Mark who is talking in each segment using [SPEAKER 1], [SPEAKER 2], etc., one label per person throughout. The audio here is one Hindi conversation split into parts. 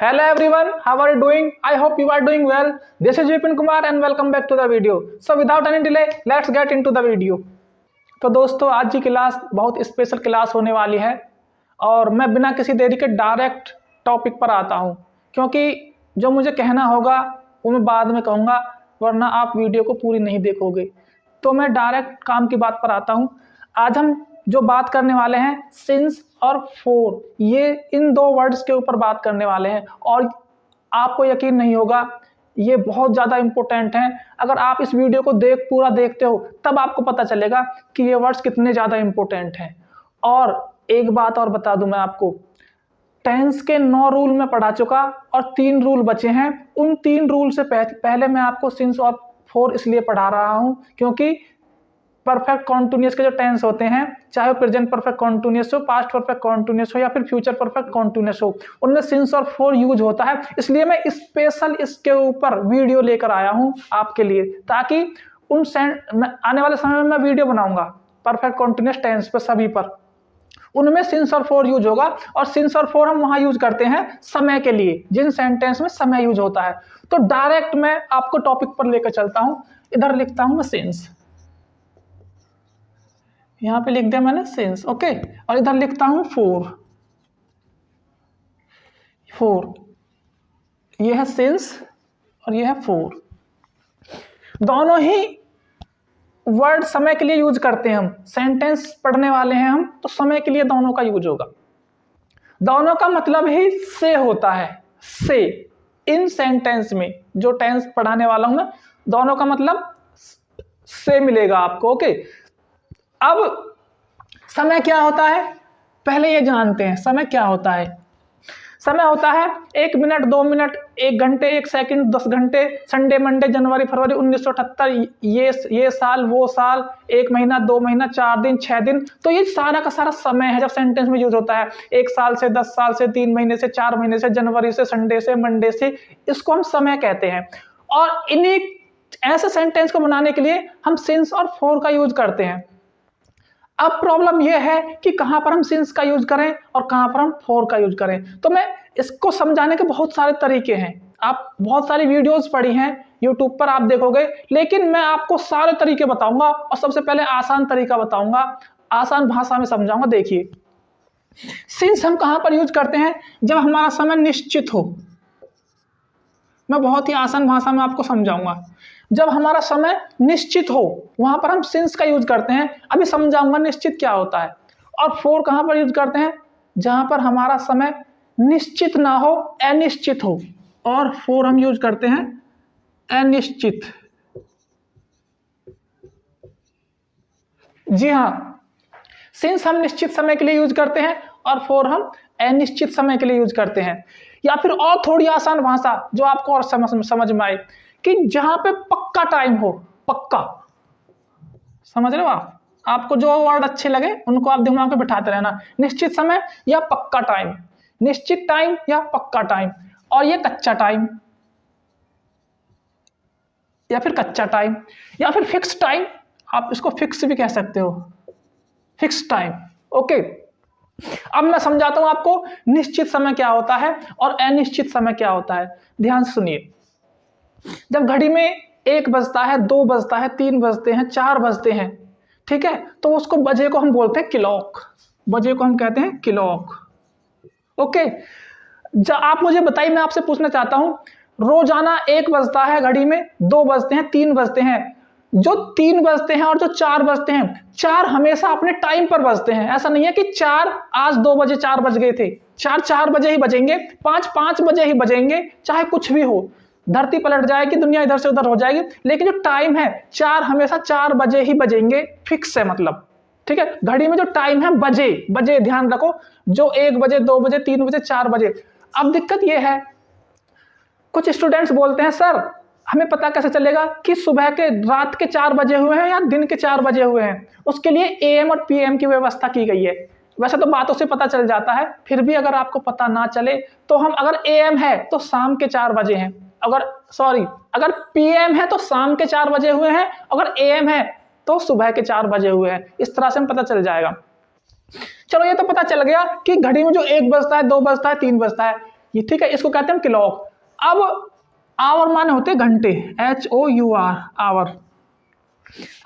[SPEAKER 1] Hello everyone, how are you doing? I hope you are doing well. This is Vipin Kumar and welcome back to the video. So without any delay, let's get into the video. तो दोस्तों आज की क्लास बहुत स्पेशल क्लास होने वाली है और मैं बिना किसी देरी के डायरेक्ट टॉपिक पर आता हूं, क्योंकि जो मुझे कहना होगा वो मैं बाद में कहूँगा, वरना आप वीडियो को पूरी नहीं देखोगे। तो मैं डायरेक्ट काम की बात पर आता हूं। आज हम जो बात करने वाले हैं सिंस और फोर, ये इन दो वर्ड्स के ऊपर बात करने वाले हैं और आपको यकीन नहीं होगा, ये बहुत ज़्यादा इम्पोर्टेंट हैं। अगर आप इस वीडियो को पूरा देखते हो तब आपको पता चलेगा कि ये वर्ड्स कितने ज़्यादा इम्पोर्टेंट हैं। और एक बात और बता दूं मैं आपको, टेंस के 9 रूल में पढ़ा चुका और 3 रूल बचे हैं। उन 3 रूल से पहले मैं आपको सिंस और फोर इसलिए पढ़ा रहा हूँ क्योंकि परफेक्ट कॉन्टिन्यूअस के जो टेंस होते हैं, चाहे वो प्रेजेंट परफेक्ट कॉन्टिन्यूअस हो, पास्ट परफेक्ट कॉन्टिन्यूअस हो या फिर फ्यूचर परफेक्ट कॉन्टिन्यूअस हो, उनमें सिंस और फोर यूज होता है। इसलिए मैं स्पेशल इसके ऊपर वीडियो लेकर आया हूं आपके लिए, ताकि आने वाले समय में मैं वीडियो बनाऊंगा परफेक्ट कॉन्टिन्यूअस टेंस पे, सभी पर उनमें सिंस और फोर यूज होगा। और सिंस और फोर हम वहां यूज करते हैं समय के लिए, जिन सेंटेंस में समय यूज होता है। तो डायरेक्ट मैं आपको टॉपिक पर लेकर चलता हूं। इधर लिखता हूं मैं सिंस, यहां पे लिख दिया मैंने सिंस, ओके। और इधर लिखता हूं फोर, ये है सिंस और ये है फोर। दोनों ही वर्ड समय के लिए यूज करते हैं हम। सेंटेंस पढ़ने वाले हैं हम, तो समय के लिए दोनों का यूज होगा। दोनों का मतलब ही से होता है, से। इन सेंटेंस में जो टेंस पढ़ाने वाला हूं मैं, दोनों का मतलब से मिलेगा आपको, ओके। अब समय क्या होता है, पहले ये जानते हैं समय क्या होता है। समय होता है 1 मिनट, 2 मिनट, 1 घंटे, 1 सेकंड, 10 घंटे, संडे, मंडे, जनवरी, फरवरी, 1978, ये साल, वो साल, 1 महीना, 2 महीना, 4 दिन, 6 दिन। तो ये सारा का सारा समय है जब सेंटेंस में यूज होता है। 1 साल से, 10 साल से, 3 महीने से, 4 महीने से, जनवरी से, संडे से, मंडे से, इसको हम समय कहते हैं। और इन्हीं ऐसे सेंटेंस को बनाने के लिए हम सिंस और फोर का यूज करते हैं। अब प्रॉब्लम यह है कि कहां पर हम सिंस का यूज करें और कहां पर हम फोर का यूज करें। तो मैं इसको समझाने के बहुत सारे तरीके हैं। आप बहुत सारी वीडियोस पढ़ी हैं यूट्यूब पर, आप देखोगे, लेकिन मैं आपको सारे तरीके बताऊंगा और सबसे पहले आसान तरीका बताऊंगा, आसान भाषा में समझाऊंगा। देखिए, सिंस हम कहां पर यूज करते हैं, जब हमारा समय निश्चित हो। मैं बहुत ही आसान भाषा में आपको समझाऊंगा। जब हमारा समय निश्चित हो वहां पर हम सिंस का यूज करते हैं। अभी समझाऊंगा निश्चित क्या होता है। और फोर कहां पर यूज करते हैं, जहां पर हमारा समय निश्चित ना हो, अनिश्चित हो। और फोर हम यूज करते हैं अनिश्चित। जी हाँ, सिंस हम निश्चित समय के लिए यूज करते हैं और फोर हम अनिश्चित समय के लिए यूज करते हैं। या फिर और थोड़ी आसान भाषा जो आपको और समझ में आए, कि जहां पे पक्का टाइम हो, पक्का, समझ रहे हो आप? आपको जो वर्ड अच्छे लगे उनको आप दिमाग में बिठाते रहना। निश्चित समय या पक्का टाइम, निश्चित टाइम या पक्का टाइम। और ये कच्चा टाइम या फिर कच्चा टाइम या फिर फिक्स टाइम, आप इसको फिक्स भी कह सकते हो, फिक्स टाइम, ओके। अब मैं समझाता हूं आपको निश्चित समय क्या होता है और अनिश्चित समय क्या होता है। ध्यान से सुनिए। जब घड़ी में 1 बजता है, 2 बजता है, 3 बजते हैं, 4 बजते हैं, ठीक है, तो उसको बजे को हम बोलते हैं क्लॉक। बजे को हम कहते हैं क्लॉक, ओके। आप मुझे बताइए, मैं आपसे पूछना चाहता हूं, रोजाना 1 बजता है घड़ी में, 2 बजते हैं, 3 बजते हैं। जो 3 बजते हैं और जो 4 बजते हैं, 4 हमेशा अपने टाइम पर बजते हैं। ऐसा नहीं है कि 4 आज 2 बजे 4 बज गए थे, 4 बजे ही बजेंगे, 5 बजे ही बजेंगे, चाहे कुछ भी हो। धरती पलट जाएगी, दुनिया इधर से उधर हो जाएगी, लेकिन जो टाइम है 4 हमेशा 4 बजे ही बजेंगे, फिक्स है मतलब, ठीक है। घड़ी में जो टाइम है बजे ध्यान रखो, जो 1 बजे, 2 बजे, 3 बजे, 4 बजे। अब दिक्कत यह है, कुछ स्टूडेंट्स बोलते हैं सर हमें पता कैसे चलेगा कि सुबह के, रात के 4 बजे हुए हैं या दिन के 4 बजे हुए हैं। उसके लिए AM और PM की व्यवस्था की गई है। वैसे तो बातों से पता चल जाता है, फिर भी अगर आपको पता ना चले तो हम, अगर AM है तो शाम के 4 बजे हैं, अगर PM है तो शाम के 4 बजे हुए हैं, अगर AM है तो सुबह के 4 बजे हुए हैं। इस तरह से हमें पता चल जाएगा। चलो ये तो पता चल गया कि घड़ी में जो 1 बजता है, 2 बजता है, 3 बजता है। ये ठीक है, इसको कहते हैं क्लॉक। अब आवर माने होते हैं घंटे, HOUR आवर।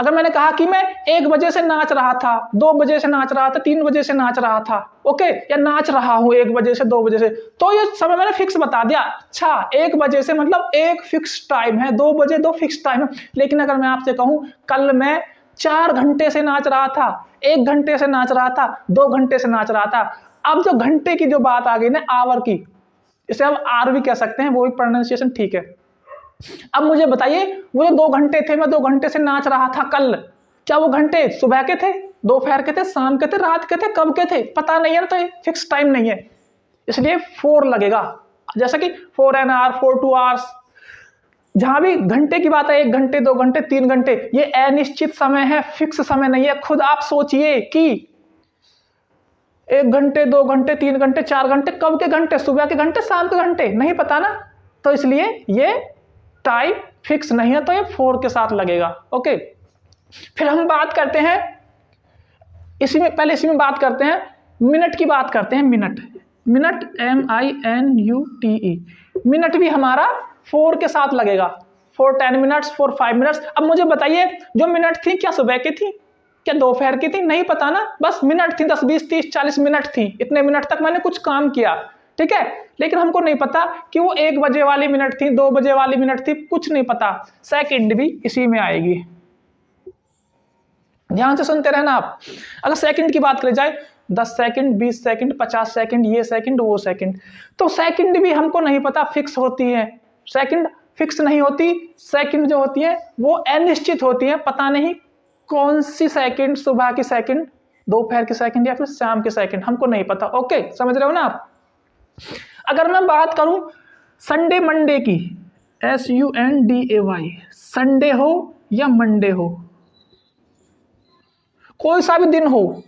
[SPEAKER 1] अगर मैंने कहा कि मैं 1 बजे से नाच रहा था, 2 बजे से नाच रहा था, 3 बजे से नाच रहा था, ओके, या नाच रहा हूं 1 बजे से 2 बजे से, तो ये समय मैंने फिक्स बता दिया। अच्छा, 1 बजे से मतलब एक फिक्स टाइम है, 2 बजे 2 फिक्स टाइम है। लेकिन अगर मैं आपसे कहूं कल मैं 4 घंटे से नाच रहा था, 1 घंटे से नाच रहा था, 2 घंटे से नाच रहा था, अब जो घंटे की जो बात आ गई ना, आवर की, इसे हम आर भी कह सकते हैं, वो भी प्रोनाउंसिएशन ठीक है। अब मुझे बताइए, वो जो 2 घंटे थे, मैं 2 घंटे से नाच रहा था कल, क्या वो घंटे सुबह के थे, दोपहर के थे, शाम के थे, रात के थे, कब के थे, पता नहीं है ना, तो ये फिक्स टाइम नहीं है, इसलिए 4 लगेगा। जैसा कि 4 an hour, 4 2 hours, जहां भी घंटे की बात है, 1 घंटे, 2 घंटे, 3 घंटे, ये अनिश्चित समय है, फिक्स समय नहीं है। खुद आप सोचिए कि 1 घंटे, 2 घंटे, 3 घंटे, 4 घंटे, कब के घंटे, सुबह के घंटे, शाम के घंटे, नहीं पता ना, तो इसलिए ये टाइम फिक्स नहीं है, तो ये 4 के साथ लगेगा। ओके, फिर हम बात करते हैं इसी में बात करते हैं मिनट की, बात करते हैं मिनट। MINUTE, मिनट भी हमारा 4 के साथ लगेगा। 4 10 मिनट्स, 4 5 मिनट्स। अब मुझे बताइए, जो मिनट थी क्या सुबह की थी, क्या दोपहर की थी, नहीं पता ना, बस मिनट थी, 10 20 30 40 मिनट थी, इतने मिनट तक मैंने कुछ काम किया, ठीक है। लेकिन हमको नहीं पता कि वो 1 बजे वाली मिनट थी, 2 बजे वाली मिनट थी, कुछ नहीं पता। सेकंड भी इसी में आएगी, ध्यान से सुनते रहना आप। अगर सेकंड की बात करी जाए, 10 सेकंड, 20 सेकंड, 50 सेकंड, ये सेकंड, वो सेकंड, तो सेकंड भी हमको नहीं पता, फिक्स होती है। सेकंड फिक्स नहीं होती, सेकंड जो होती है वो अनिश्चित होती है, पता नहीं कौन सी सेकंड, सुबह की सेकंड, दोपहर की सेकंड, या फिर शाम की सेकंड, हमको नहीं पता। ओके, समझ रहे हो ना आप। अगर मैं बात करूं संडे मंडे की, SUNDAY, संडे हो या मंडे हो, कोई सा भी दिन हो,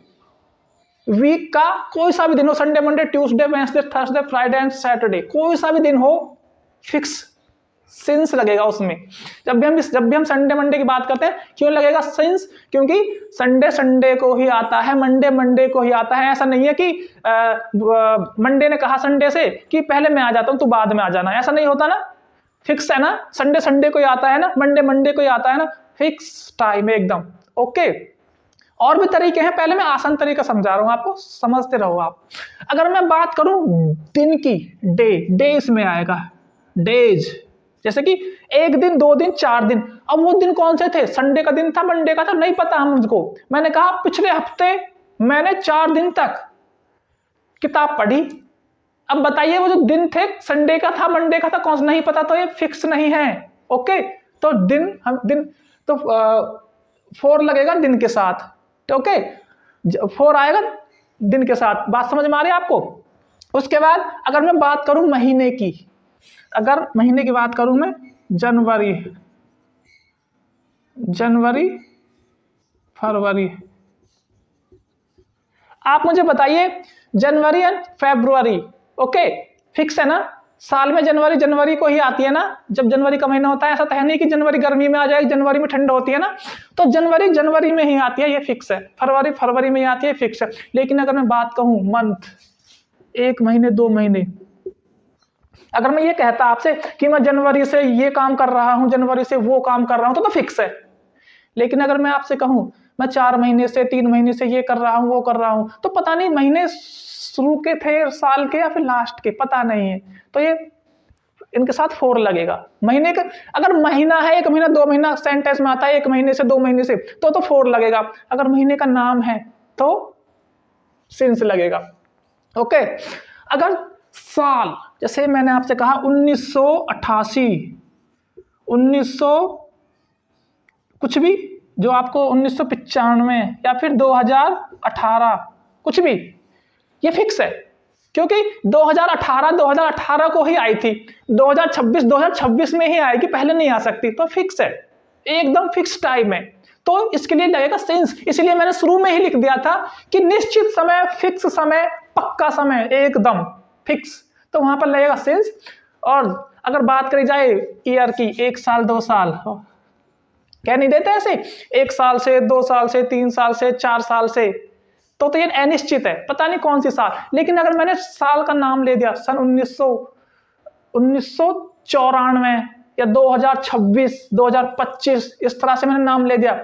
[SPEAKER 1] वीक का कोई सा भी दिन हो, Sunday Monday Tuesday Wednesday Thursday Friday and Saturday, कोई सा भी दिन हो, फिक्स सिंस लगेगा उसमें। जब भी हम संडे मंडे की बात करते हैं, क्यों लगेगा सिंस, क्योंकि संडे संडे को ही आता है, मंडे मंडे को ही आता है। ऐसा नहीं है कि मंडे ने कहा संडे से कि पहले मैं आ जाता हूं, तू बाद में आ जाना, ऐसा नहीं होता ना, फिक्स है ना, संडे संडे को ही आता है ना, मंडे मंडे को ही आता है ना, फिक्स टाइम है एकदम। ओके, और भी तरीके हैं, पहले मैं आसान तरीका समझा रहा हूं आपको, समझते रहो आप। अगर मैं बात करूं दिन की, डे इसमें आएगा, डेज, जैसे कि 1 दिन, 2 दिन, 4 दिन। अब वो दिन कौन से थे, संडे का दिन था, मंडे का था, नहीं पता हमको। मैंने कहा पिछले हफ्ते मैंने 4 दिन तक किताब पढ़ी। अब बताइए वो जो दिन थे, संडे का था, मंडे का था, कौन सा, नहीं पता, तो ये फिक्स नहीं है। ओके, तो दिन तो 4 लगेगा दिन के साथ, तो ओके, 4 आएगा दिन के साथ। बात समझ में आ रही है आपको। उसके बाद अगर मैं बात करूं महीने की, अगर महीने की बात करूं मैं, जनवरी फरवरी, आप मुझे बताइए जनवरी एंड फरवरी, ओके, फिक्स है ना, साल में जनवरी को ही आती है ना, जब जनवरी का महीना होता है। ऐसा तो है नहीं कि जनवरी गर्मी में आ जाए, जनवरी में ठंड होती है ना, तो जनवरी में ही आती है, ये फिक्स है। फरवरी में ही आती है, फिक्स है। लेकिन अगर मैं बात कहूं मंथ, 1 महीने, 2 महीने, अगर मैं ये कहता आपसे कि मैं जनवरी से ये काम कर रहा हूं, जनवरी से वो काम कर रहा हूं, तो फिक्स है। लेकिन अगर मैं आपसे कहूं मैं 4 महीने से, 3 महीने से ये कर रहा हूं, वो कर रहा हूं, तो पता नहीं महीने शुरू के थे साल के या फिर लास्ट के, पता नहीं है, तो ये इनके साथ 4 लगेगा। महीने का अगर महीना है, 1 महीना, 2 महीना सेंटेंस में आता है, 1 महीने से, 2 महीने से, तो 4 लगेगा। अगर महीने का नाम है तो सिंस लगेगा। ओके, अगर साल, जैसे मैंने आपसे कहा 1988, 1900 कुछ भी, जो आपको 1995 या फिर 2018 कुछ भी, ये फिक्स है, क्योंकि 2018 को ही आई थी, 2026 में ही आएगी, पहले नहीं आ सकती, तो फिक्स है, एकदम फिक्स टाइम है, तो इसके लिए लगेगा सिंस। इसलिए मैंने शुरू में ही लिख दिया था कि निश्चित समय, फिक्स समय, पक्का समय, एकदम फिक्स, तो वहां पर लगेगा सिंस। और अगर बात करी जाए ईयर की, 1 साल 2 साल, कह नहीं देते ऐसे, 1 साल से, 2 साल से, 3 साल से, 4 साल से, तो ये अनिश्चित है, पता नहीं कौन सी साल। लेकिन अगर मैंने साल का नाम ले दिया सन 1994 या 2026, 2025, इस तरह से मैंने नाम ले दिया,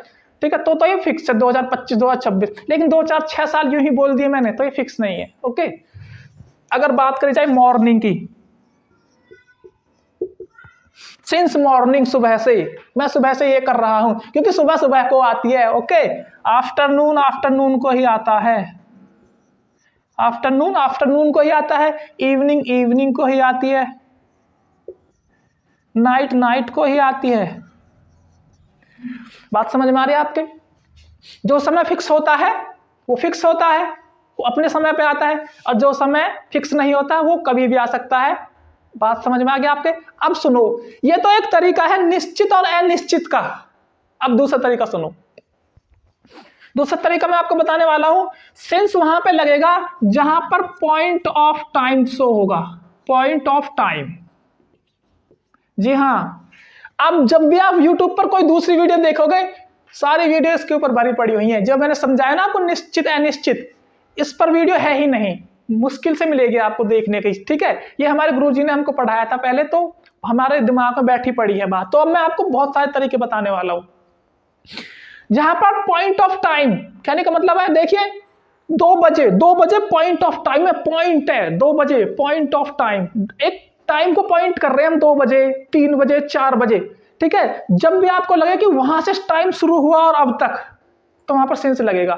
[SPEAKER 1] ठीक है, तो ये फिक्स है 2025, 2026। लेकिन 2, 4, 6 साल यूं ही बोल दिए मैंने, तो ये फिक्स नहीं है। ओके, अगर बात करी जाए मॉर्निंग की, सिंस मॉर्निंग, सुबह से, मैं सुबह से ये कर रहा हूं क्योंकि सुबह सुबह को आती है। ओके, आफ्टरनून आफ्टरनून को ही आता है, आफ्टरनून आफ्टरनून को ही आता है, इवनिंग इवनिंग को ही आती है, नाइट नाइट को ही आती है। बात समझ में आ रही है आपके? जो समय फिक्स होता है वो फिक्स होता है, वो अपने समय पे आता है, और जो समय फिक्स नहीं होता वो कभी भी आ सकता है। बात समझ में आ गया आपके? अब सुनो, ये तो एक तरीका है निश्चित और अनिश्चित का। अब दूसरा तरीका सुनो, दूसरा तरीका मैं आपको बताने वाला हूं। सिंस वहां पे लगेगा जहां पर पॉइंट ऑफ टाइम शो होगा, पॉइंट ऑफ टाइम। जी हां, अब जब भी आप YouTube पर कोई दूसरी वीडियो देखोगे, सारी वीडियो इसके ऊपर भरी पड़ी हुई हैं। जब मैंने समझाया ना आपको निश्चित अनिश्चित, इस पर वीडियो है ही नहीं, मुश्किल से मिलेगी आपको देखने की, ठीक है। ये हमारे गुरुजी ने हमको पढ़ाया था पहले, तो हमारे दिमाग में बैठी पड़ी है बात। तो अब मैं आपको बहुत सारे तरीके बताने वाला हूं जहां पर पॉइंट ऑफ टाइम, कहने का मतलब है, देखिए 2 बजे पॉइंट ऑफ टाइम है, पॉइंट है 2 बजे, पॉइंट ऑफ टाइम, एक टाइम को पॉइंट कर रहे हैं हम, 2 बजे, 3 बजे, 4 बजे, ठीक है। जब भी आपको लगे कि वहां से टाइम शुरू हुआ और अब तक, तो वहां पर सेंस लगेगा।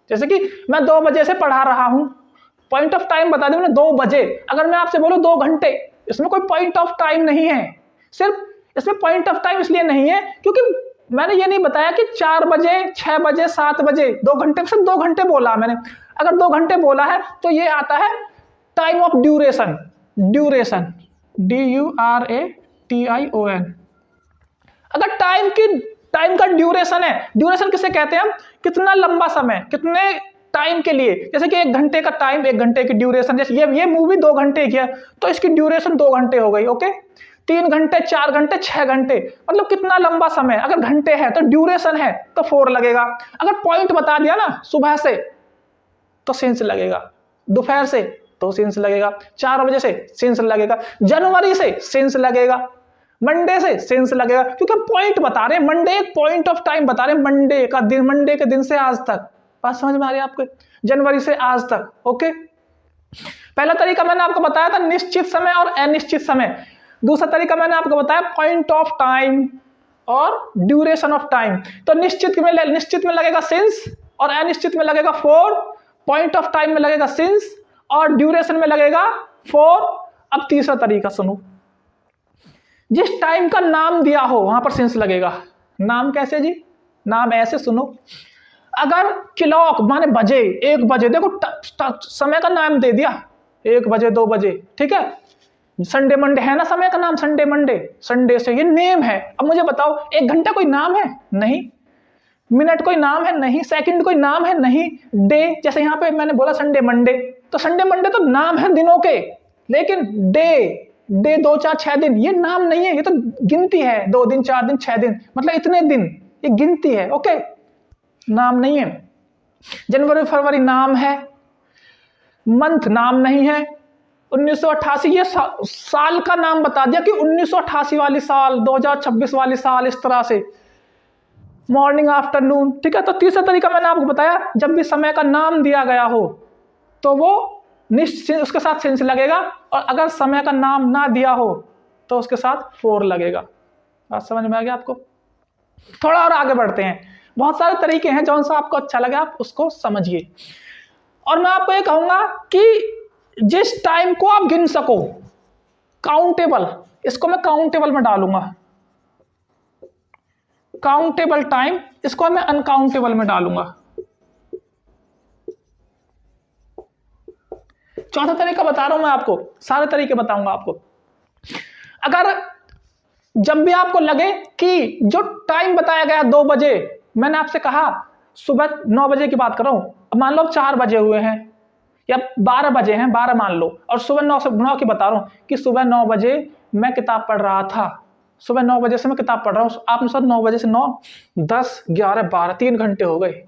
[SPEAKER 1] जैसे कि मैं 2 बजे से पढ़ा रहा हूं, पॉइंट ऑफ टाइम बता दें मैंने 2 बजे। अगर मैं आपसे बोलूं 2 घंटे, इसमें कोई पॉइंट ऑफ टाइम नहीं है। सिर्फ इसमें पॉइंट ऑफ टाइम इसलिए नहीं है क्योंकि मैंने ये नहीं बताया कि 4 बजे, 6 बजे, 7 बजे, 2 घंटे, सिर्फ 2 घंटे बोला मैंने। अगर 2 घंटे बोला है तो ये आता है time of duration, duration, DURATION। अगर टाइम का ड्यूरेशन है, ड्यूरेशन किसे कहते हैं हम? कितना लंबा समय, कितने टाइम के लिए। जैसे कि 1 घंटे का टाइम, 1 घंटे की ड्यूरेशन। जैसे ये मूवी 2 घंटे की है तो इसकी ड्यूरेशन 2 घंटे हो गई। ओके, 3 घंटे, 4 घंटे, 6 घंटे, मतलब कितना लंबा समय। अगर घंटे है तो ड्यूरेशन है तो 4 लगेगा। अगर पॉइंट बता दिया ना, सुबह से तो सेंस लगेगा, दोपहर से तो सेंस लगेगा, 4 बजे से सेंस लगेगा, जनवरी से सेंस लगेगा, मंडे से सेंस लगेगा, क्योंकि हम पॉइंट बता रहे हैं। मंडे एक पॉइंट ऑफ टाइम बता रहे हैं, मंडे का दिन, मंडे के दिन से आज तक। बात समझ में आ रही है आपको? जनवरी से आज तक। ओके, पहला तरीका मैंने आपको बताया था निश्चित समय और अनिश्चित समय। दूसरा तरीका मैंने आपको बताया पॉइंट ऑफ टाइम और ड्यूरेशन ऑफ टाइम। तो निश्चित में लगेगा सिंस, और अनिश्चित में लगेगा फॉर, पॉइंट ऑफ टाइम में लगेगा सिंस, और ड्यूरेशन में लगेगा फॉर। अब तीसरा तरीका सुनो, जिस टाइम का नाम दिया हो वहां पर सिंस लगेगा। नाम कैसे जी? नाम ऐसे सुनो, अगर क्लॉक माने बजे, 1 बजे, देखो समय का नाम दे दिया, 1 बजे, 2 बजे, ठीक है। संडे मंडे है ना समय का नाम, संडे मंडे, संडे से ये नेम है। अब मुझे बताओ 1 घंटा कोई नाम है? नहीं। मिनट कोई नाम है? नहीं। सेकंड कोई नाम है? नहीं। डे, जैसे यहाँ पे मैंने बोला संडे मंडे, तो संडे मंडे तो नाम है दिनों के, लेकिन डे 2, 4, 6 दिन ये नाम नहीं है, ये तो गिनती है। 2 दिन, 4 दिन, 6 दिन, मतलब इतने दिन, ये गिनती है। ओके, नाम नहीं है। जनवरी फरवरी नाम है, मंथ नाम नहीं है। 1988 ये साल का नाम बता दिया कि 1988 वाली साल, 2026 वाली साल, इस तरह से। मॉर्निंग आफ्टरनून, ठीक है। तो तीसरा तरीका मैंने आपको बताया, जब भी समय का नाम दिया गया हो तो वो निश्चित उसके साथ सेंस लगेगा, और अगर समय का नाम ना दिया हो तो उसके साथ फॉर लगेगा। बात समझ में आ गया आपको? थोड़ा और आगे बढ़ते हैं, बहुत सारे तरीके हैं, जौन सा आपको अच्छा लगे आप उसको समझिए। और मैं आपको ये कहूंगा कि जिस टाइम को आप गिन सको, काउंटेबल, इसको मैं काउंटेबल में डालूंगा, काउंटेबल टाइम, इसको मैं अनकाउंटेबल में डालूंगा। चौथा तरीका बता रहा हूं मैं आपको, सारे तरीके बताऊंगा आपको। अगर जब भी आपको लगे कि जो टाइम बताया गया 2 बजे, मैंने आपसे कहा सुबह 9 बजे की बात कर रहा हूं, अब मान लो 4 बजे हुए हैं या 12 बजे हैं, 12 मान लो, और सुबह 9 की बता रहा हूं कि सुबह 9 बजे मैं किताब पढ़ रहा था, सुबह 9 बजे से मैं किताब पढ़ रहा हूं। आपने सोचा 9 बजे से 9, 10, 11, 12, 3 घंटे हो गए,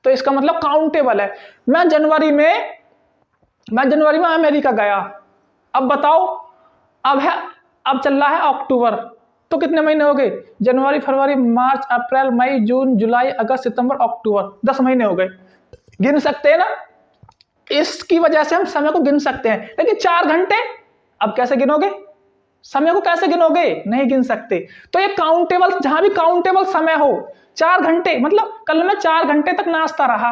[SPEAKER 1] तो इसका मतलब काउंटेबल है। मैं जनवरी में अमेरिका गया, अब बताओ, अब चल रहा है अक्टूबर, तो कितने महीने हो गए? जनवरी, फरवरी, मार्च, अप्रैल, मई, जून, जुलाई, अगस्त, सितंबर, अक्टूबर, 10 महीने हो गए। गिन सकते हैं ना, इसकी वजह से हम समय को गिन सकते हैं। लेकिन 4 घंटे, अब कैसे गिनोगे? समय को कैसे गिनोगे? नहीं गिन सकते। तो ये काउंटेबल, जहां भी काउंटेबल समय हो, 4 घंटे मतलब कल मैं 4 घंटे तक नाचता रहा,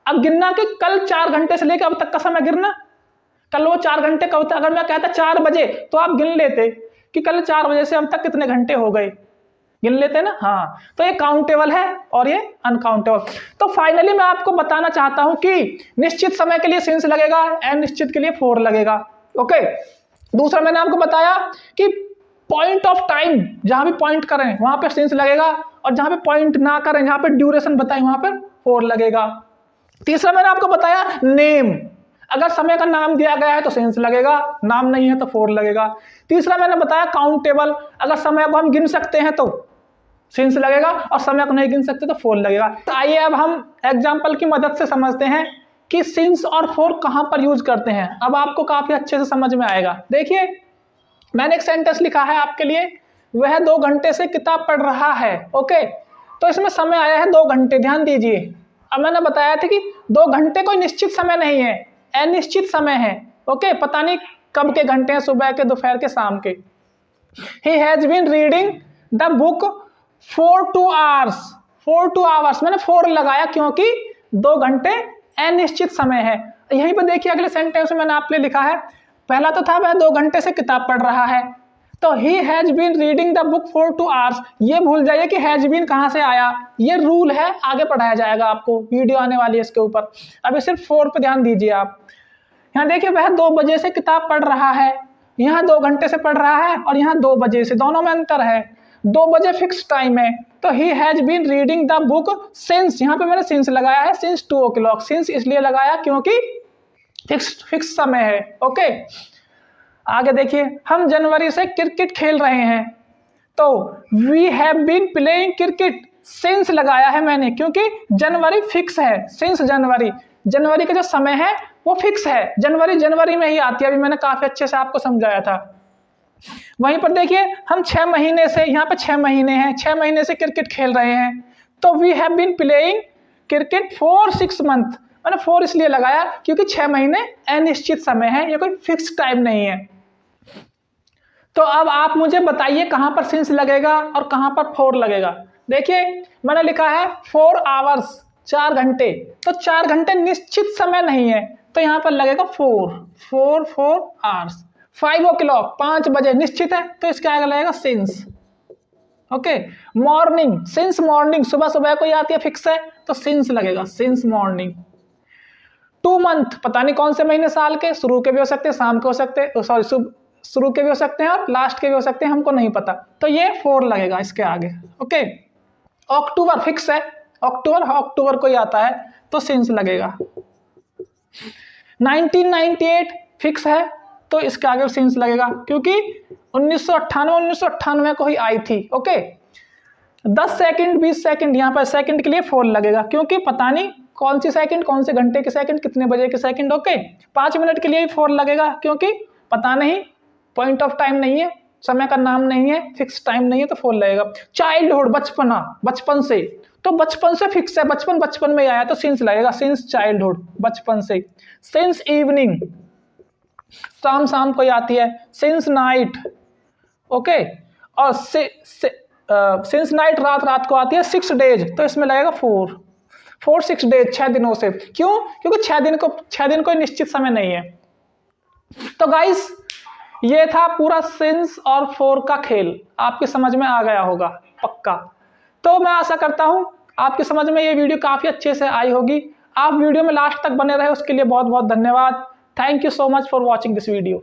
[SPEAKER 1] अब गिनना कि कल 4 घंटे से लेकर अब तक का समय गिनना, कल वो 4 घंटे कब तक। अगर मैं कहता 4 बजे तो आप गिन लेते कि कल 4 बजे से अब तक कितने घंटे हो गए, गिन लेते ना। हाँ, तो ये काउंटेबल है और ये अनकाउंटेबल। तो फाइनली मैं आपको बताना चाहता हूं कि निश्चित समय के लिए सिंस लगेगा, अनिश्चित के लिए फोर लगेगा। ओके, दूसरा मैंने आपको बताया कि पॉइंट ऑफ टाइम, जहां भी पॉइंट करें वहां पे सिंस लगेगा, और जहां पे पॉइंट ना करें, जहां पे ड्यूरेशन बताएं वहां पर फोर लगेगा। तीसरा मैंने आपको बताया नेम, अगर समय का नाम दिया गया है तो सेंस लगेगा, नाम नहीं है तो फोर लगेगा। तीसरा मैंने बताया काउंटेबल, अगर समय को हम गिन सकते हैं तो सेंस लगेगा, और समय को नहीं गिन सकते तो फोर लगेगा। तो आइए अब हम एग्जांपल की मदद से समझते हैं कि सिंस और फोर कहां पर यूज करते हैं। अब आपको काफी अच्छे से समझ में आएगा। देखिए, मैंने एक सेंटेंस लिखा है आपके लिए, वह 2 घंटे से किताब पढ़ रहा है। ओके, तो इसमें समय आया है 2 घंटे, ध्यान दीजिए। अब मैंने बताया था कि 2 घंटे कोई निश्चित समय नहीं है, अनिश्चित समय है। ओके, पता नहीं कब के घंटे हैं, सुबह के, दोपहर के, शाम के। He has been reading the book for 2 hours। 2 hours मैंने 4 लगाया क्योंकि 2 घंटे अनिश्चित समय है। यहीं पर देखिए अगले सेंटेंस में मैंने आपके लिए लिखा है, पहला तो था वह 2 घंटे से किताब पढ़ रहा है, तो he has been reading the book for 2 hours। ये भूल जाइए कि has been कहां से आया, ये रूल है, आगे पढ़ाया जाएगा आपको, वीडियो आने वाली है इसके ऊपर। अभी सिर्फ 4 पे ध्यान दीजिए आप। यहाँ देखिए, वह 2 बजे से किताब पढ़ रहा है, यहाँ 2 घंटे से पढ़ रहा है, और यहाँ 2 बजे से, दोनों में अंतर है। 2 बजे फिक्स टाइम है, तो he has been reading the book since, यहाँ पे मैंने since लगाया है, since 2 o'clock। since इसलिए लगाया क्योंकि फिक्स समय है। ओके, आगे देखिए, हम जनवरी से क्रिकेट खेल रहे हैं, तो we have been playing cricket since लगाया है मैंने क्योंकि जनवरी फिक्स है। सिंस जनवरी का जो समय है वो फिक्स है, जनवरी में ही आती है। अभी मैंने काफी अच्छे से आपको समझाया था। वहीं पर देखिए, हम 6 महीने से, यहाँ पे 6 महीने हैं, 6 महीने से क्रिकेट खेल रहे हैं, तो we have been playing cricket for 6 month. मैंने 4 इसलिए लगाया क्योंकि 6 महीने अनिश्चित समय है, ये कोई फिक्स टाइम नहीं है। तो अब आप मुझे बताइए कहां पर सिंस लगेगा और कहां पर फोर लगेगा। देखिए, मैंने लिखा है 4 आवर्स, 4 घंटे, तो 4 घंटे निश्चित समय नहीं है, तो यहां पर लगेगा 4 आवर्स। 5 o'clock, 5 बजे निश्चित है, तो इसका आगे लगेगा since. Okay, morning, since morning, सुबह सुबह कोई आती है, फिक्स है, तो सिंस लगेगा, सिंस मॉर्निंग। 2 मंथ, पता नहीं कौन से महीने साल के, शुरू के भी हो सकते हैं, शाम के हो सकते हैं, सॉरी शुरू के भी हो सकते हैं और लास्ट के भी हो सकते हैं, हमको नहीं पता, तो ये 4 लगेगा इसके आगे। ओके, अक्टूबर फिक्स है, अक्टूबर कोई आता है तो सिंस लगेगा। 1998 फिक्स है, तो इसके आगे सिंस लगेगा क्योंकि 1998 को ही आई थी। ओके, 10 सेकंड, 20 सेकंड, यहाँ पर सेकंड के लिए 4 लगेगा क्योंकि पता नहीं कौन सी सेकंड, कौन से घंटे के सेकंड, कितने बजे के सेकंड। ओके, 5 मिनट के लिए 4 लगेगा क्योंकि पता नहीं, पॉइंट ऑफ टाइम नहीं है, समय का नाम नहीं है, फिक्स टाइम नहीं है, तो 4 लगेगा। चाइल्डहुड, बचपन से, तो बचपन से फिक्स है, बचपन में आया तो सिंस लगेगा, सिंस चाइल्डहुड, बचपन से। सिंस इवनिंग, शाम को आती है, सिंस नाइट। ओके, और सिंस नाइट रात को आती है, 6 डेज, तो इसमें लगेगा 4 6 डेज, 6 दिनों से। क्यों? क्योंकि 6 दिन कोई निश्चित समय नहीं है। तो गाइस, ये था पूरा सिंस और फोर का खेल, आपकी समझ में आ गया होगा पक्का। तो मैं आशा करता हूं आपकी समझ में ये वीडियो काफी अच्छे से आई होगी। आप वीडियो में लास्ट तक बने रहे उसके लिए बहुत बहुत धन्यवाद। Thank you so much for watching this video.